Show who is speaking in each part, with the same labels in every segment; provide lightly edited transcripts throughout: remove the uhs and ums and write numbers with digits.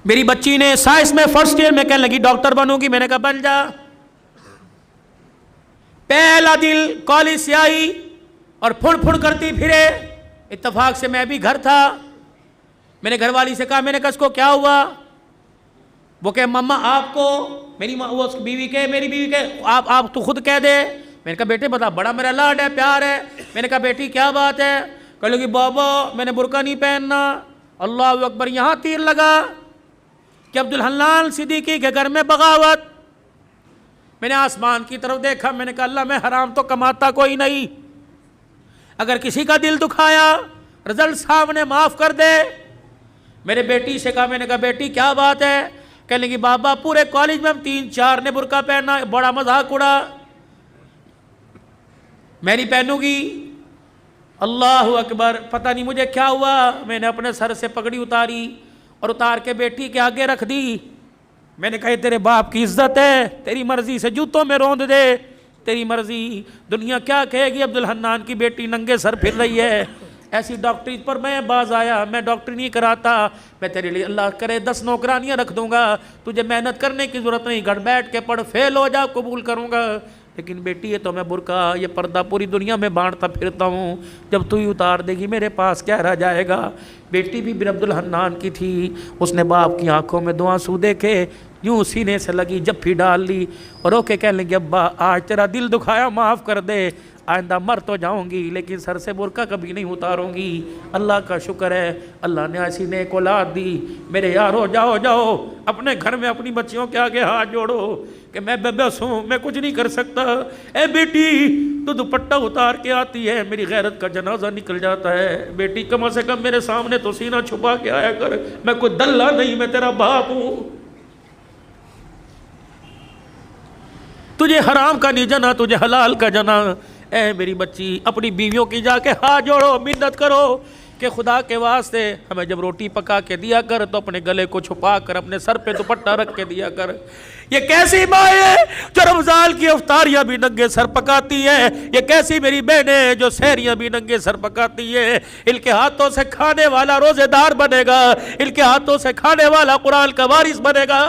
Speaker 1: मेरी बच्ची ने साइंस में फर्स्ट ईयर में कहने लगी डॉक्टर बनूंगी। मैंने कहा बन जा। पहला दिन कॉलेज से आई और फुड़ फुड़ करती फिरे। इत्तेफाक से मैं भी घर था। मैंने घरवाली से कहा, मैंने कहा इसको क्या हुआ? वो कहे मम्मा आपको, मेरी वो बीवी के, मेरी बीवी के, आप तो खुद कह दे। मैंने कहा बेटे बता, बड़ा मेरा लाड है, प्यार है। मैंने कहा बेटी क्या बात है? कह लगी बाबा मैंने बुर्का नहीं पहनना। अल्लाह अकबर। यहाँ तीर लगा कि अब्दुल हन्नान सिद्दीकी के घर में बगावत। मैंने आसमान की तरफ देखा। मैंने कहा अल्लाह मैं हराम तो कमाता कोई नहीं, अगर किसी का दिल दुखाया रिजल्ट सामने माफ कर दे। मेरे बेटी से कहा, मैंने कहा बेटी क्या बात है? कहने लगी बाबा पूरे कॉलेज में हम 3-4 ने बुर्का पहना, बड़ा मजाक उड़ा, मैं नहीं पहनूंगी। अल्लाह अकबर। पता नहीं मुझे क्या हुआ, मैंने अपने सर से पगड़ी उतारी और उतार के बेटी के आगे रख दी। मैंने कहा तेरे बाप की इज्जत है, तेरी मर्जी से जूतों में रौंद दे, तेरी मर्जी। दुनिया क्या कहेगी अब्दुल हन्नान की बेटी नंगे सर फिर रही है। ऐसी डॉक्टरी पर मैं बाज आया। मैं डॉक्टरी नहीं कराता, मैं तेरे लिए अल्लाह करे 10 नौकरानियाँ रख दूंगा, तुझे मेहनत करने की ज़रूरत नहीं, घर बैठ के पढ़, फेल हो जा कबूल करूँगा। लेकिन बेटी ये तो मैं बुर्का ये पर्दा पूरी दुनिया में बांटता फिरता हूँ, जब तू ही उतार देगी मेरे पास क्या रह जाएगा। बेटी भी बिन अब्दुल हन्नान की थी। उसने बाप की आंखों में 2 आंसू देखे, यूँ सीने से लगी जप्फी डाल ली और ओके कहने लगी अब्बा आज तेरा दिल दुखाया माफ़ कर दे, आइंदा मर तो जाऊंगी लेकिन सर से बुर्का कभी नहीं उतारूंगी। अल्लाह का शुक्र है अल्लाह ने ऐसी नेक औलाद दी। मेरे यारो जाओ जाओ अपने घर में अपनी बच्चियों के आगे हाथ जोड़ो कि मैं बेबस हूँ, मैं कुछ नहीं कर सकता। ए बेटी तो दुपट्टा उतार के आती है, मेरी गैरत का जनाजा निकल जाता है। बेटी कम से कम मेरे सामने तो सीना छुपा के आया कर, मैं कोई दल्ला नहीं, मैं तेरा बाप हूँ। तुझे हराम का नहीं जना, तुझे हलाल का जना। ए मेरी बच्ची अपनी बीवियों की जाके हाथ जोड़ो, मिन्नत करो कि खुदा के वास्ते हमें जब रोटी पका के दिया कर तो अपने गले को छुपा कर अपने सर पे दुपट्टा रख के दिया कर। ये कैसी माँ है जो रमजान की इफ्तारियां भी नंगे सर पकाती है? ये कैसी मेरी बहनें जो सहरियां भी नंगे सर पकाती है? इनके हाथों से खाने वाला रोजेदार बनेगा, इनके हाथों से खाने वाला कुरान का वारिस बनेगा।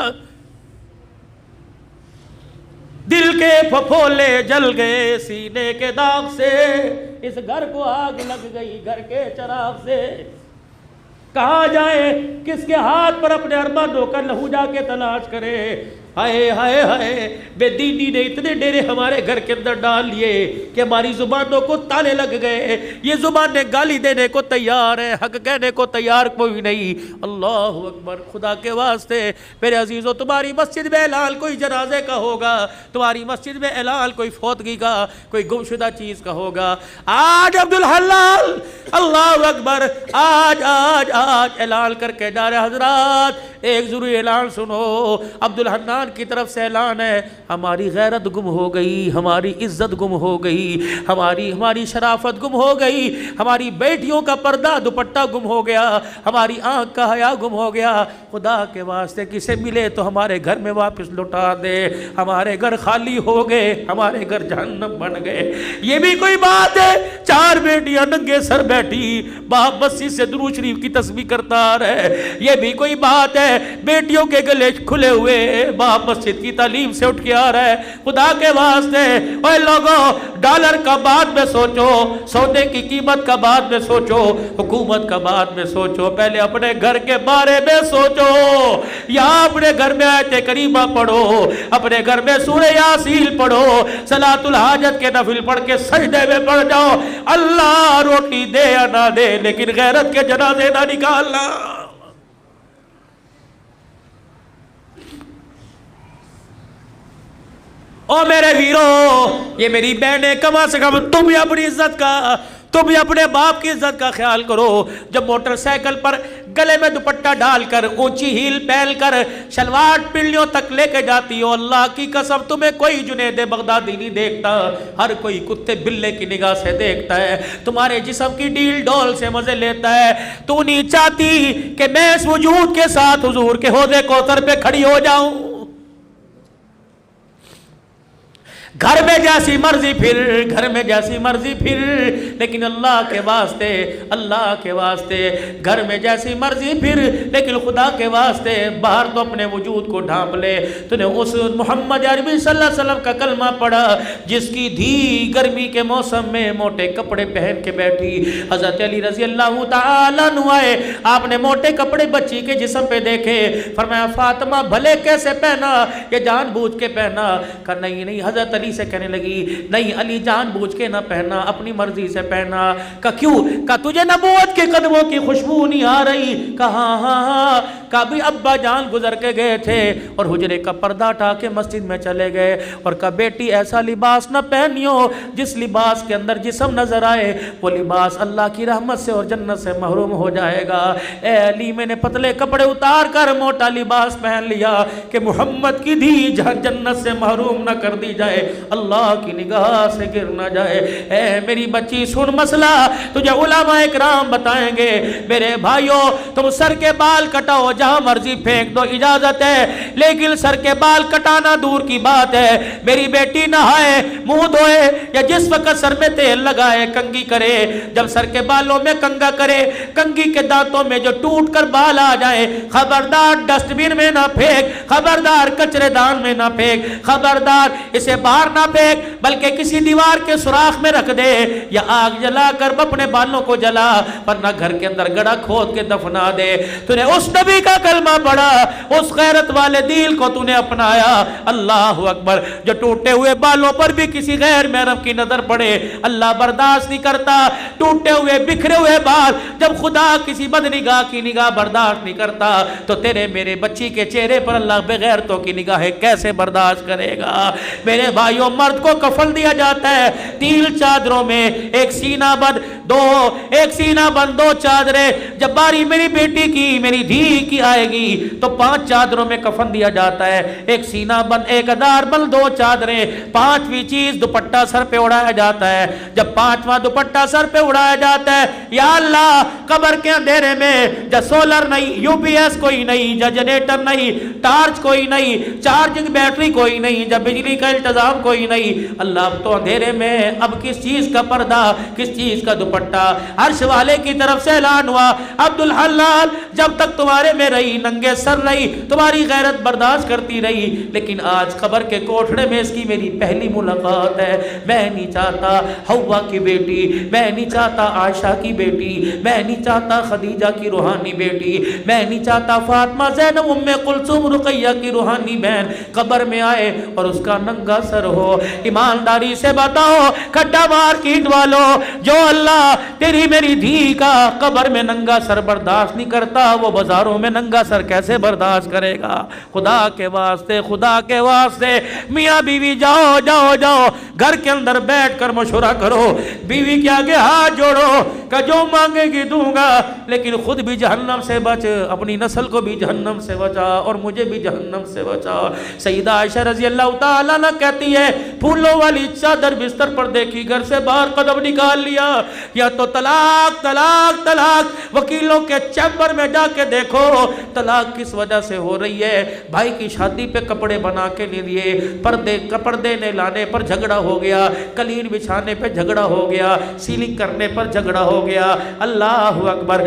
Speaker 1: दिल के फफोले जल गए सीने के दाग से, इस घर को आग लग गई घर के चराग से। कहाँ जाए, किसके हाथ पर अपने अरमानों का लहू जाके तलाश करे। हाय हाय हाय, बेदीनी ने इतने डेरे हमारे घर के अंदर डाल लिए कि हमारी जुबानों को ताले लग गए। ये जुबानें गाली देने को तैयार है, हक कहने को तैयार कोई नहीं। अल्लाह अकबर। खुदा के वास्ते मेरे अजीजों, तुम्हारी मस्जिद में ऐलान कोई जनाजे का होगा, तुम्हारी मस्जिद में ऐलान कोई फौतगी का, कोई गुमशुदा चीज़ का होगा। आज अब्दुल हलाल अल्लाह अकबर आज आज आज ऐलान करके जा रहे हजरात। एक जरूरी ऐलान सुनो, अब्दुल हन्नान की तरफ से ऐलान है, हमारी गैरत गुम हो गई, हमारी इज्जत गुम हो गई, हमारी शराफत गुम हो गई, हमारी बेटियों का पर्दा दुपट्टा गुम हो गया, हमारी आंख का हया गुम हो गया। खुदा के वास्ते किसे मिले तो हमारे घर में वापस लौटा दे। हमारे घर खाली हो गए, हमारे घर जहन्नम बन गए। ये भी कोई बात है? 4 बेटियां नंगे सर बैठी, बाप मस्जिद से दुरूद शरीफ की तस्बीह करता रहे। ये भी कोई बात है? बेटियों के गले खुले हुए, बाप मस्जिद की तालीम से उठ के आ रहा है। खुदा के वास्ते ओए लोगों, डॉलर का बाद में सोचो, सोने की कीमत का बाद में सोचो, हुकूमत का बाद में सोचो, पहले अपने घर के बारे में सोचो। या अपने घर में आयत करीमा पढ़ो, अपने घर में सूरह यासीन पढ़ो, सलातुल हाजत के नफिल पढ़ के सजदे में पढ़ जाओ। अल्लाह रोटी दे या ना दे, लेकिन गैरत के जनाजे ना निकालना। ओ मेरे वीरो, ये मेरी बहनें, कम से कम तुम भी अपनी इज्जत का, तुम भी अपने बाप की इज्जत का ख्याल करो। जब मोटरसाइकिल पर गले में दुपट्टा डालकर, ऊंची हील पहनकर, शलवार पिल्लियों तक लेके जाती हो, अल्लाह की कसम तुम्हें कोई जुनैद बगदादी नहीं देखता, हर कोई कुत्ते बिल्ले की निगाह से देखता है, तुम्हारे जिस्म की डील डोल से मजे लेता है। तू नहीं चाहती कि मैं इस वजूद के साथ हुजूर के हौज़े कौसर पे खड़ी हो जाऊं? घर में जैसी मर्जी फिर, घर में जैसी मर्जी फिर, लेकिन अल्लाह के वास्ते, अल्लाह के वास्ते घर में जैसी मर्जी फिर, लेकिन खुदा के वास्ते बाहर तो अपने वजूद को ढांप ले। तूने उस मोहम्मद अरबी सल्लल्लाहु अलैहि वसल्लम का कलमा पढ़ा जिसकी धी गर्मी के मौसम में मोटे कपड़े पहन के बैठी। हजरत अली रजी अल्लाह तआला अन्हु आए, आपने मोटे कपड़े बच्ची के जिस्म पे देखे, फरमाया फातिमा भले कैसे पहना, ये जानबूझ के पहना? कहा नहीं नहीं। हजरत अली से कहने लगी नहीं अली जानबूझ के ना पहना, अपनी मर्जी से पहना। कहा क्यों? कहा तुझे नबूवत के कदमों की खुशबू नहीं आ रही? कहा हाँ। कहा भी अब्बा जान गुजर के गए थे और हुजरे का पर्दा हटा के मस्जिद में चले गए, और कहा बेटी ऐसा लिबास न पहनियो जिस लिबास के अंदर जिस्म नजर आए, वो लिबास अल्लाह की रहमत से और जन्नत से महरूम हो जाएगा। ए अली मैंने पतले कपड़े उतार कर मोटा लिबास पहन लिया कि मोहम्मद की धी जन्नत से महरूम न कर दी जाए, अल्लाह की निगाह से गिर ना जाए। ए मेरी बच्ची सुन मसला, तुझे उलमा इकराम बताएंगे। मेरे भाइयों तुम सर के बाल कटाओ, जहां मर्जी फेंक दो, इजाजत है, लेकिन सर के बाल कटाना दूर की बात है। मेरी बेटी नहाए, मुंह धोए, या जिस वक्त सर में तेल लगाए, कंघी करे, जब सर के बालों में कंघा करे, कंघी के दांतों में जो टूट कर बाल आ जाए, खबरदार डस्टबिन में ना फेंक, खबरदार कचरेदान में ना फेंक, खबरदार इसे बाहर ना फेंक, बल्कि किसी दीवार के सुराख में रख दे, या आग जलाकर अपने बालों को जला, वरना घर के अंदर गड्ढा खोद के दफना दे। तूने उस नबी का कलमा पढ़ा, उस गैरत वाले दिल को तूने अपनाया। अल्लाह अकबर। जो टूटे हुए बालों पर भी किसी गैर महरम की नजर पड़े, अल्लाह बर्दाश्त नहीं करता। टूटे हुए बिखरे हुए बाल जब खुदा किसी बदनिगाह की निगाह बर्दाश्त नहीं करता, तो तेरे मेरे बच्ची के चेहरे पर अल्लाह बेगैरतों की निगाहें कैसे बर्दाश्त करेगा? मेरे भाइयों मर्द को कफन दिया जाता है 3 चादरों में, एक सीना बंद दो चादरें। जब बारी मेरी बेटी की, मेरी धी की आएगी तो 5 चादरों में कफन दिया जाता है, एक सीना बंद, एक अदार बंद, 2 चादरें, 5वीं चीज दुपट्टा सर पे उड़ाया जाता है। जब 5वां दुपट्टा सर पे उड़ाया जाता है, या अल्लाह कब्र के अंधेरे में जब सोलर नहीं, यूपीएस कोई नहीं, जब जनरेटर नहीं, टार्च कोई नहीं, चार्जिंग बैटरी कोई नहीं, जब बिजली का इंतजाम कोई नहीं, अल्लाह तो अंधेरे में अब किस चीज का पर्दा, किस चीज का दुपट्टा? अर्श वाले की तरफ से ऐलान हुआ, अब्दुल हलाल जब तक तुम्हारे में रही, नंगे सर रही, तुम्हारी गैरत बर्दाश्त करती रही, लेकिन आज कब्र के कोठड़े में इसकी मेरी पहली मुलाकात है। मैं नहीं चाहता हव्वा की बेटी, मैं नहीं चाहता आयशा की बेटी, मैं नहीं चाहता खदीजा की रूहानी बेटी, मैं नहीं चाहता फातिमा ज़ैनब उम्मे कुलसूम रुकैया की रूहानी बहन कब्र में आए और उसका नंगा सर हो। ईमानदारी से बताओ खड्डा मार्केट वालों, जो अल्लाह तेरी मेरी धी का कब्र में नंगा सर बर्दाश्त नहीं करता, वो बाजारों में नंगा सर कैसे बर्दाश्त करेगा? खुदा के वास्ते, खुदा के वास्ते मियाँ बीवी जाओ जाओ जाओ, घर के अंदर बैठ कर मशवरा करो, बीवी के आगे हाथ जोड़ो कि जो मांगेगी दूंगा, लेकिन खुद भी जहन्नम से बच, अपनी नस्ल को भी जहन्नम से बचा और मुझे भी जहन्नम से बचा। सईदा आयशा रजी अल्लाह तआला अन्हा कहती है, फूलों वाली चादर बिस्तर पर देखी, घर से बाहर कदम निकाल लिया, या तो तलाक तलाक तलाक। वकीलों के चैम्बर में जाके देखो तलाक किस वजह से हो रही है। भाई की शादी पे कपड़े बना के नहीं दिए, पर्दे ने लाने पर झगड़ा हो गया, कलीन बिछाने पे झगड़ा हो गया, सीलिंग करने पर झगड़ा हो गया। अल्लाह अकबर।